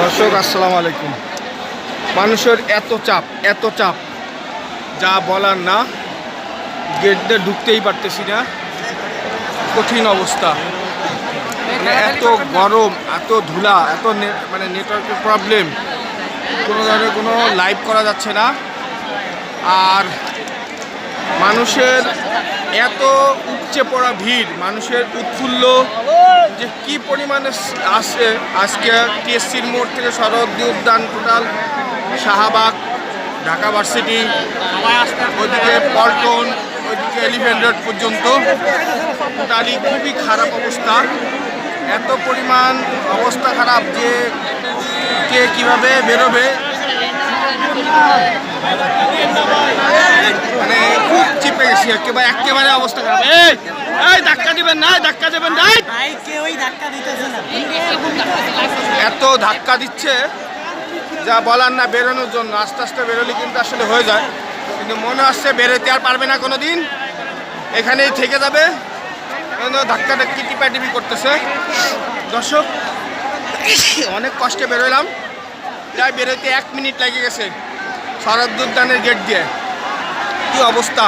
দর্শক আসসালামু আলাইকুম। মানুষের এত চাপ যা বলার না। গেট দিয়ে ঢুকতেই পারতেছি না, কঠিন অবস্থা। মানে এত গরম, এত ধুলা, এত মানে নেটওয়ার্কের প্রবলেম, কোনো ধরনের কোনো লাইভ করা যাচ্ছে না। আর মানুষের এত উপচে পড়া ভিড়, মানুষের উৎফুল্ল যে কি পরিমাণে আসে। আজকে টিএসসির মোড় থেকে শরৎদি উদ্যান, টোটাল শাহবাগ, ঢাকা ভার্সিটি, ওইদিকে পল্টন, ওইদিকে এলিফ্যান্ট রোড পর্যন্ত টোটালি খুবই খারাপ অবস্থা। এত পরিমাণ অবস্থা খারাপ যে কে কীভাবে বেরোবে, মানে খুব চিপে গেছি একেবারে অবস্থা খারাপ। এই ধাক্কা দিবেন না, ধাক্কা দেবেন না, এত ধাক্কা দিচ্ছে যা বলার না। বেরোনোর জন্য আস্তে আস্তে বেরোলে কিন্তু আসলে হয়ে যায়, কিন্তু মনে হচ্ছে বেরোতে আর পারবে না কোনো দিন, এখানেই থেকে যাবে। ধাক্কা ধাক্কি টিপাটিপি করতেছে। দর্শক অনেক কষ্টে বেরোলাম, প্রায় বেরোতে 1 মিনিট লেগে গেছে শরৎদি উদ্যানের গেট দিয়ে। কি অবস্থা!